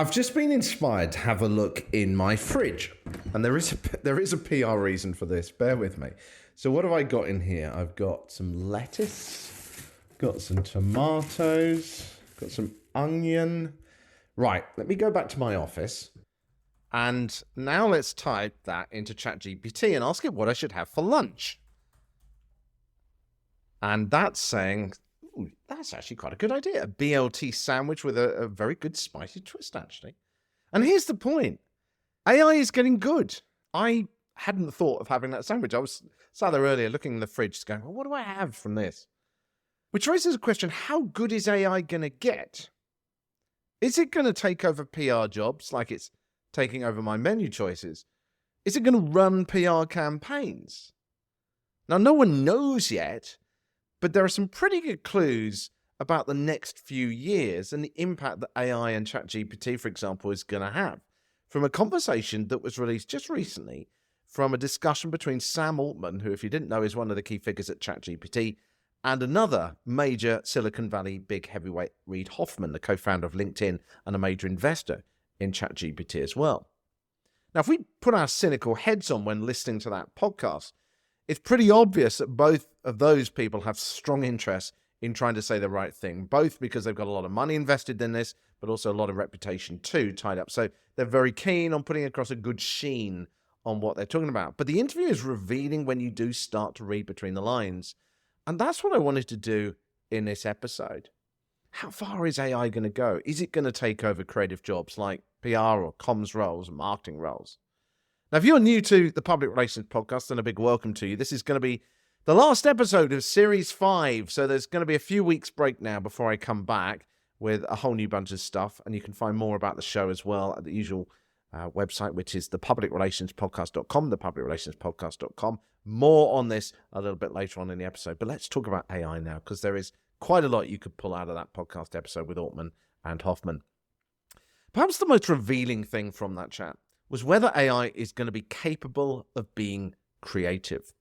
I've just been inspired to have a look in my fridge, and there is a PR reason for this. Bear with me. So what have I got in here? I've got some lettuce, got some tomatoes, got some onion. Right, let me go back to my office, and now let's type that into ChatGPT and ask it what I should have for lunch. And that's saying, ooh, that's actually quite a good idea. A BLT sandwich with a very good spicy twist, actually. And here's the point. AI is getting good. I hadn't thought of having that sandwich. I was sat there earlier looking in the fridge going, well, what do I have from this? Which raises a question, how good is AI going to get? Is it going to take over PR jobs like it's taking over my menu choices? Is it going to run PR campaigns? Now, no one knows yet, but there are some pretty good clues about the next few years and the impact that AI and ChatGPT, for example, is going to have. From a conversation that was released just recently from a discussion between Sam Altman, who, if you didn't know, is one of the key figures at ChatGPT, and another major Silicon Valley big heavyweight, Reid Hoffman, the co-founder of LinkedIn and a major investor in ChatGPT as well. Now, if we put our cynical heads on when listening to that podcast, it's pretty obvious that both of those people have strong interest in trying to say the right thing, both because they've got a lot of money invested in this, but also a lot of reputation too tied up. So they're very keen on putting across a good sheen on what they're talking about. But the interview is revealing when you do start to read between the lines. And that's what I wanted to do in this episode. How far is AI going to go? Is it going to take over creative jobs like PR or comms roles, marketing roles? Now, if you're new to the Public Relations Podcast, then a big welcome to you. This is going to be the last episode of Series 5, so there's going to be a few weeks break now before I come back with a whole new bunch of stuff, and you can find more about the show as well at the usual website, which is thepublicrelationspodcast.com, thepublicrelationspodcast.com. More on this a little bit later on in the episode, but let's talk about AI now, because there is quite a lot you could pull out of that podcast episode with Altman and Hoffman. Perhaps the most revealing thing from that chat was whether AI is going to be capable of being creative.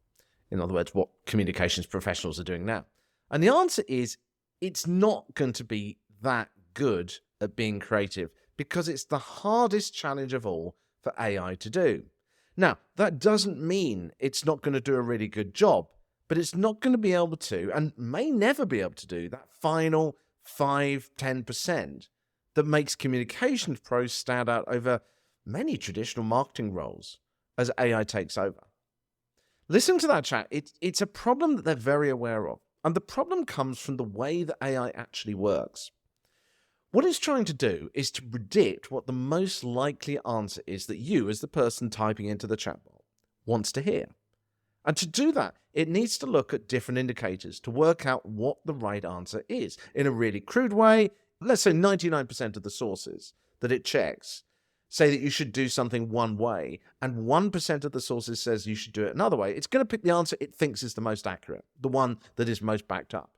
In other words, what communications professionals are doing now. And the answer is, it's not going to be that good at being creative because it's the hardest challenge of all for AI to do. Now, that doesn't mean it's not going to do a really good job, but it's not going to be able to, and may never be able to do, that final 5-10% that makes communications pros stand out over many traditional marketing roles as AI takes over. Listen to that chat. It's a problem that they're very aware of. And the problem comes from the way that AI actually works. What it's trying to do is to predict what the most likely answer is that you, as the person typing into the chatbot, wants to hear. And to do that, it needs to look at different indicators to work out what the right answer is. In a really crude way, let's say 99% of the sources that it checks say that you should do something one way, and 1% of the sources says you should do it another way. It's going to pick the answer it thinks is the most accurate, the one that is most backed up.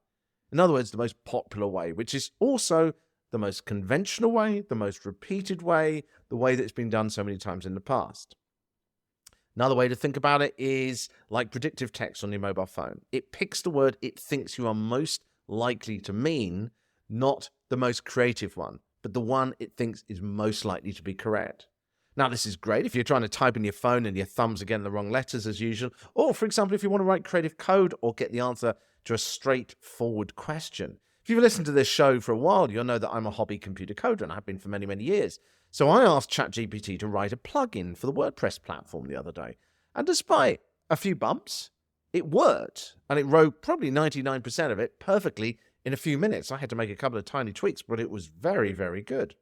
In other words, the most popular way, which is also the most conventional way, the most repeated way, the way that's been done so many times in the past. Another way to think about it is like predictive text on your mobile phone. It picks the word it thinks you are most likely to mean, not the most creative one, but the one it thinks is most likely to be correct. Now, this is great if you're trying to type in your phone and your thumbs are getting the wrong letters as usual, or, for example, if you want to write creative code or get the answer to a straightforward question. If you've listened to this show for a while, you'll know that I'm a hobby computer coder, and I have been for many, many years. So I asked ChatGPT to write a plugin for the WordPress platform the other day. And despite a few bumps, it worked. And it wrote probably 99% of it perfectly in a few minutes. I had to make a couple of tiny tweaks, but it was very, very good.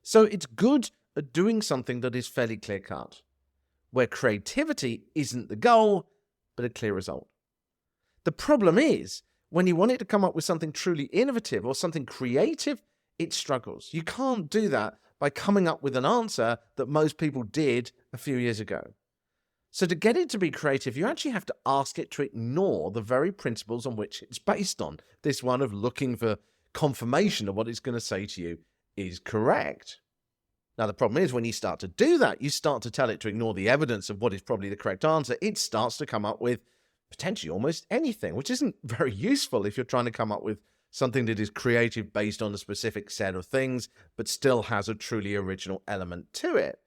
So it's good at doing something that is fairly clear-cut, where creativity isn't the goal, but a clear result. The problem is, when you want it to come up with something truly innovative or something creative, it struggles. You can't do that by coming up with an answer that most people did a few years ago. So to get it to be creative, you actually have to ask it to ignore the very principles on which it's based on. This one of looking for confirmation of what it's going to say to you is correct. Now, the problem is when you start to do that, you start to tell it to ignore the evidence of what is probably the correct answer. It starts to come up with potentially almost anything, which isn't very useful if you're trying to come up with something that is creative based on a specific set of things, but still has a truly original element to it.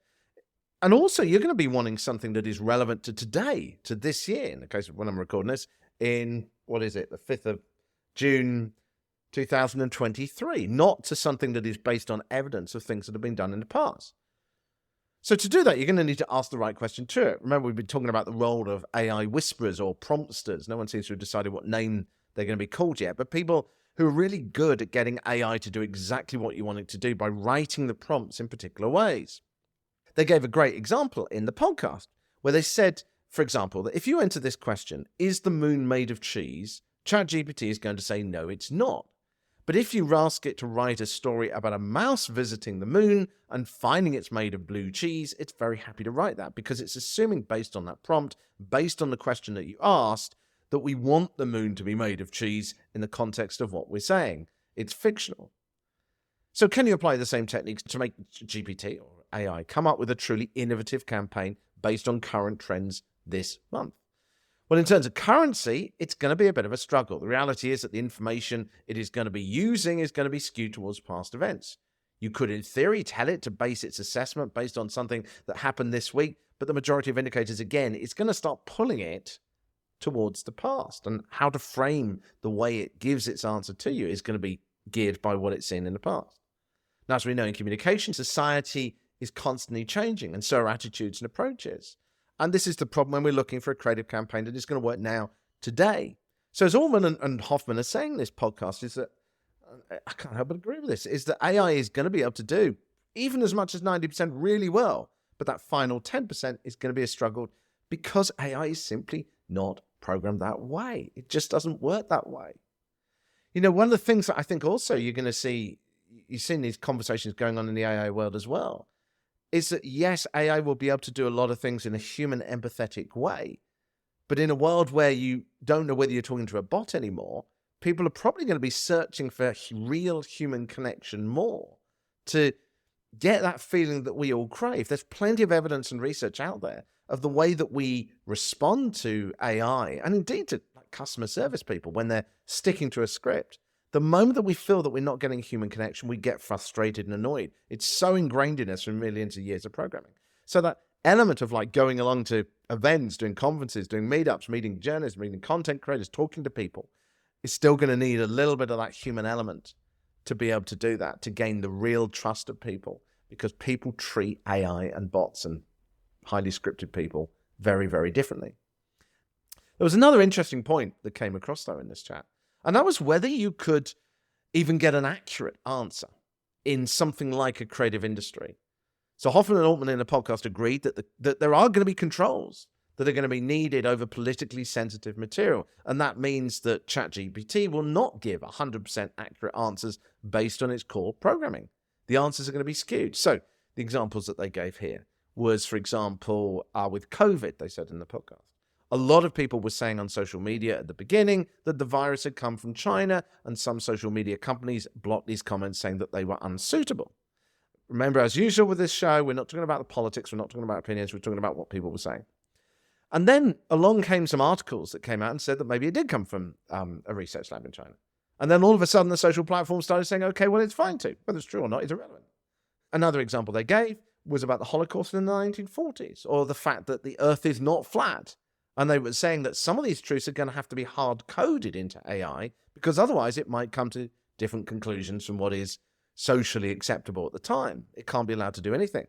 And also, you're going to be wanting something that is relevant to today, to this year, in the case of when I'm recording this, in, what is it, the 5th of June 2023, not to something that is based on evidence of things that have been done in the past. So to do that, you're going to need to ask the right question to it. Remember, we've been talking about the role of AI whisperers or prompters. No one seems to have decided what name they're going to be called yet, but people who are really good at getting AI to do exactly what you want it to do by writing the prompts in particular ways. They gave a great example in the podcast where they said, for example, that if you enter this question, is the moon made of cheese? ChatGPT is going to say, no, it's not. But if you ask it to write a story about a mouse visiting the moon and finding it's made of blue cheese, it's very happy to write that because it's assuming based on that prompt, based on the question that you asked, that we want the moon to be made of cheese in the context of what we're saying. It's fictional. So can you apply the same techniques to make GPT or AI come up with a truly innovative campaign based on current trends this month? Well, in terms of currency, it's going to be a bit of a struggle. The reality is that the information it is going to be using is going to be skewed towards past events. You could, in theory, tell it to base its assessment based on something that happened this week, but the majority of indicators, again, it's going to start pulling it towards the past. And how to frame the way it gives its answer to you is going to be geared by what it's seen in the past. Now, as we know in communication, society is constantly changing, and so are attitudes and approaches. And this is the problem when we're looking for a creative campaign that is going to work now, today. So as Allman and Hoffman are saying in this podcast, is that, I can't help but agree with this, is that AI is going to be able to do even as much as 90% really well, but that final 10% is going to be a struggle because AI is simply not programmed that way. It just doesn't work that way. You know, one of the things that I think also you're going to see, you've seen these conversations going on in the AI world as well, is that yes, AI will be able to do a lot of things in a human empathetic way, but in a world where you don't know whether you're talking to a bot anymore, people are probably going to be searching for real human connection more to get that feeling that we all crave. There's plenty of evidence and research out there of the way that we respond to AI and indeed to customer service people when they're sticking to a script. The moment that we feel that we're not getting human connection, we get frustrated and annoyed. It's so ingrained in us from millions of years of programming. So that element of like going along to events, doing conferences, doing meetups, meeting journalists, meeting content creators, talking to people, is still going to need a little bit of that human element to be able to do that, to gain the real trust of people, because people treat AI and bots and highly scripted people very, very differently. There was another interesting point that came across though in this chat, and that was whether you could even get an accurate answer in something like a creative industry. So Hoffman and Altman in the podcast agreed that there are going to be controls that are going to be needed over politically sensitive material. And that means that ChatGPT will not give 100% accurate answers based on its core programming. The answers are going to be skewed. So the examples that they gave here was, for example, with COVID, they said in the podcast. A lot of people were saying on social media at the beginning that the virus had come from China, and some social media companies blocked these comments saying that they were unsuitable. Remember, as usual with this show, we're not talking about the politics, we're not talking about opinions, we're talking about what people were saying. And then along came some articles that came out and said that maybe it did come from a research lab in China. And then all of a sudden the social platforms started saying, okay, well, it's fine to. Whether it's true or not is irrelevant. Another example they gave was about the Holocaust in the 1940s, or the fact that the Earth is not flat. And they were saying that some of these truths are going to have to be hard-coded into AI because otherwise it might come to different conclusions from what is socially acceptable at the time. It can't be allowed to do anything.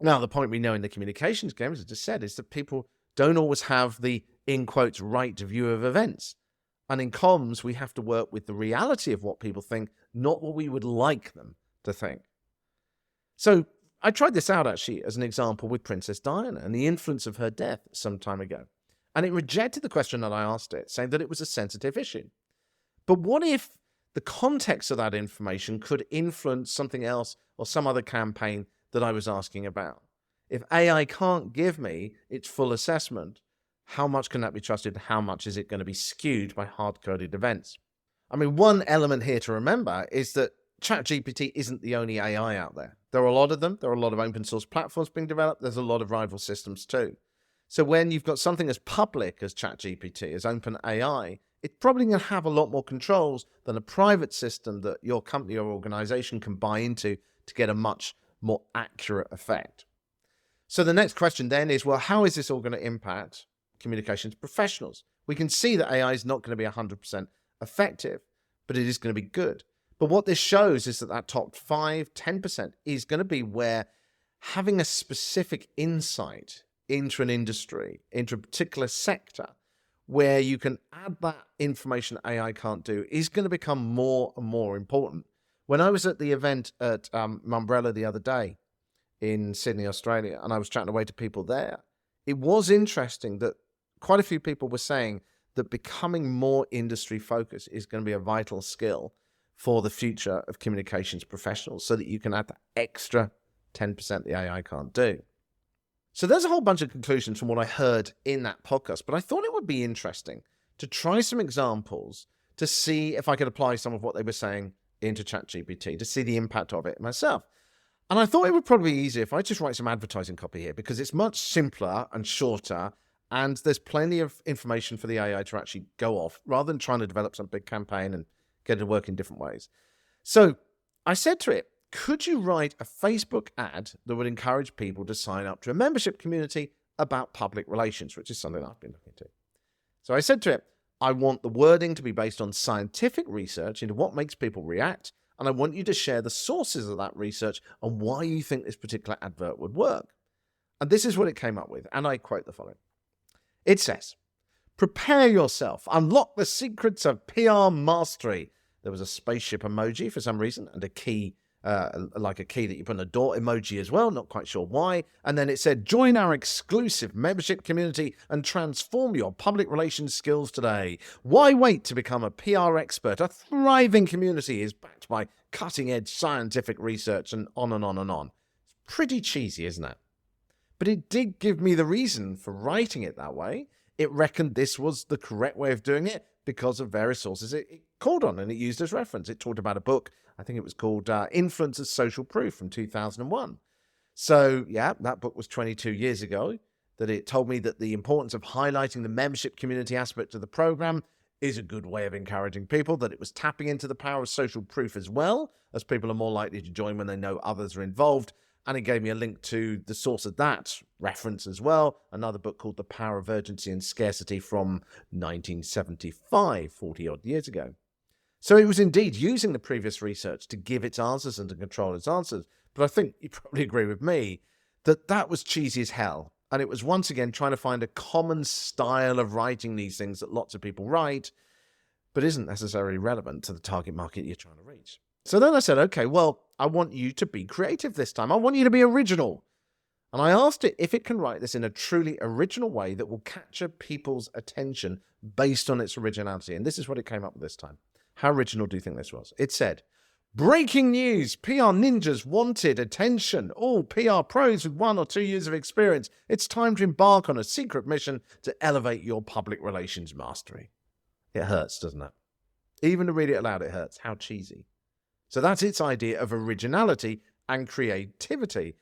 Now, the point we know in the communications game, as I just said, is that people don't always have the, in quotes, right view of events. And in comms, we have to work with the reality of what people think, not what we would like them to think. So I tried this out, actually, as an example with Princess Diana and the influence of her death some time ago. And it rejected the question that I asked it, saying that it was a sensitive issue. But what if the context of that information could influence something else or some other campaign that I was asking about? If AI can't give me its full assessment, how much can that be trusted? How much is it going to be skewed by hard-coded events? I mean, one element here to remember is that ChatGPT isn't the only AI out there. There are a lot of them. There are a lot of open source platforms being developed. There's a lot of rival systems too. So when you've got something as public as ChatGPT, as OpenAI, it's probably going to have a lot more controls than a private system that your company or organization can buy into to get a much more accurate effect. So the next question then is, well, how is this all going to impact communications professionals? We can see that AI is not going to be 100% effective, but it is going to be good. But what this shows is that top 5, 10% is going to be where having a specific insight into an industry, into a particular sector, where you can add that information AI can't do, is going to become more and more important. When I was at the event at Mumbrella the other day in Sydney, Australia, and I was chatting away to people there, it was interesting that quite a few people were saying that becoming more industry focused is going to be a vital skill for the future of communications professionals, so that you can add the extra 10% the AI can't do. So there's a whole bunch of conclusions from what I heard in that podcast, but I thought it would be interesting to try some examples to see if I could apply some of what they were saying into ChatGPT to see the impact of it myself. And I thought it would probably be easier if I just write some advertising copy here, because it's much simpler and shorter, and there's plenty of information for the AI to actually go off, rather than trying to develop some big campaign and get it to work in different ways. So I said to it, could you write a Facebook ad that would encourage people to sign up to a membership community about public relations, which is something I've been looking into. So I said to it, I want the wording to be based on scientific research into what makes people react, and I want you to share the sources of that research and why you think this particular advert would work. And this is what it came up with, and I quote the following. It says, prepare yourself, unlock the secrets of PR mastery. There was a spaceship emoji for some reason, and a key, like a key that you put in a door emoji as well, not quite sure why. And then it said, join our exclusive membership community and transform your public relations skills today. Why wait to become a PR expert? A thriving community is backed by cutting-edge scientific research, and on and on and on. It's pretty cheesy, isn't it? But it did give me the reason for writing it that way. It reckoned this was the correct way of doing it because of various sources it called on and it used as reference. It talked about a book, I think it was called Influencers Social Proof from 2001. So yeah, that book was 22 years ago, that it told me that the importance of highlighting the membership community aspect of the program is a good way of encouraging people, that it was tapping into the power of social proof as well, as people are more likely to join when they know others are involved. And it gave me a link to the source of that reference as well, another book called The Power of Urgency and Scarcity from 1975, 40-odd years ago. So it was indeed using the previous research to give its answers and to control its answers. But I think you probably agree with me that that was cheesy as hell. And it was once again trying to find a common style of writing these things that lots of people write, but isn't necessarily relevant to the target market you're trying to reach. So then I said, okay, well, I want you to be creative this time. I want you to be original. And I asked it if it can write this in a truly original way that will capture people's attention based on its originality. And this is what it came up with this time. How original do you think this was? It said, breaking news, PR ninjas wanted attention. All PR pros with 1 or 2 years of experience. It's time to embark on a secret mission to elevate your public relations mastery. It hurts, doesn't it? Even to read it aloud, it hurts. How cheesy. So that's its idea of originality and creativity.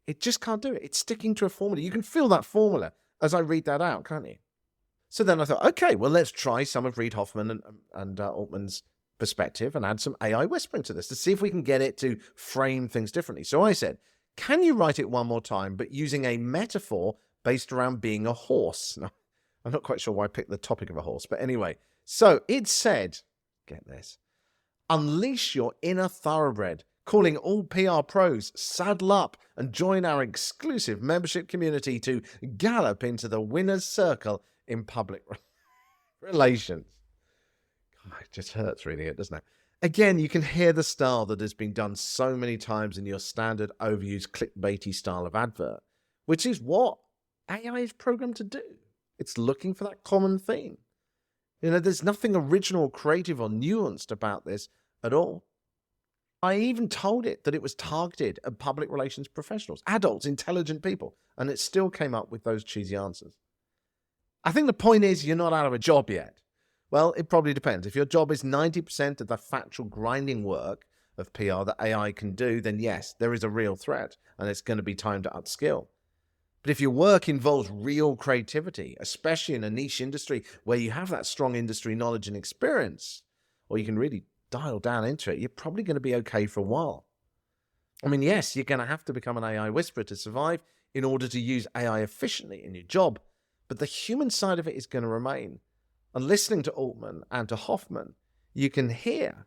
It just can't do it. It's sticking to a formula. You can feel that formula as I read that out, can't you? So then I thought, okay, well, let's try some of Reid Hoffman and Altman's perspective and add some AI whispering to this to see if we can get it to frame things differently. So I said, can you write it one more time, but using a metaphor based around being a horse? Now, I'm not quite sure why I picked the topic of a horse, but anyway. So it said, get this, unleash your inner thoroughbred, calling all PR pros, saddle up and join our exclusive membership community to gallop into the winner's circle in public relations. God, it just hurts reading it, doesn't it? Again, you can hear the style that has been done so many times in your standard overused clickbaity style of advert, which is what AI is programmed to do. It's looking for that common theme. You know, there's nothing original, creative, or nuanced about this at all. I even told it that it was targeted at public relations professionals, adults, intelligent people, and it still came up with those cheesy answers. I think the point is you're not out of a job yet. Well, it probably depends. If your job is 90% of the factual grinding work of PR that AI can do, then yes, there is a real threat, and it's going to be time to upskill. But if your work involves real creativity, especially in a niche industry where you have that strong industry knowledge and experience, or you can really dial down into it, you're probably going to be okay for a while. I mean, yes, you're going to have to become an AI whisperer to survive in order to use AI efficiently in your job, but the human side of it is going to remain. And listening to Altman and to Hoffman, you can hear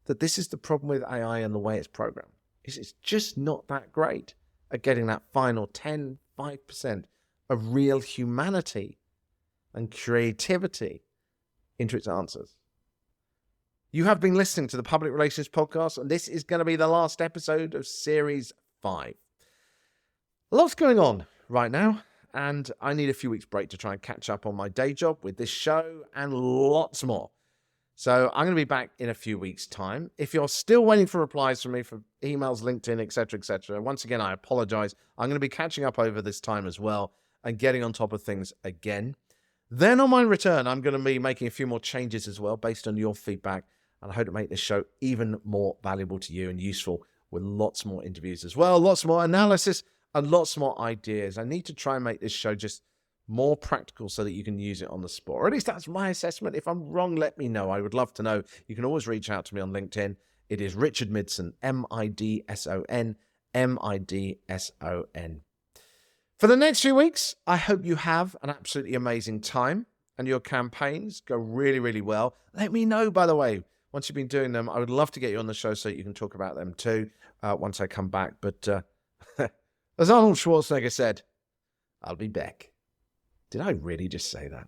that this is the problem with AI and the way it's programmed. It's just not that great at getting that final 5% of real humanity and creativity into its answers. You have been listening to the Public Relations Podcast, and this is going to be the last episode of Series 5. Lots going on right now, and I need a few weeks break to try and catch up on my day job with this show and lots more. So I'm going to be back in a few weeks' time. If you're still waiting for replies from me for emails, LinkedIn, etc., once again, I apologize. I'm going to be catching up over this time as well and getting on top of things again. Then on my return, I'm going to be making a few more changes as well based on your feedback, and I hope to make this show even more valuable to you and useful with lots more interviews as well, lots more analysis and lots more ideas. I need to try and make this show just more practical so that you can use it on the spot. Or at least that's my assessment. If I'm wrong, let me know. I would love to know. You can always reach out to me on LinkedIn. It is Richard Midson, Midson, Midson. For the next few weeks, I hope you have an absolutely amazing time and your campaigns go really, really well. Let me know, by the way, once you've been doing them. I would love to get you on the show so you can talk about them too once I come back. But as Arnold Schwarzenegger said, I'll be back. Did I really just say that?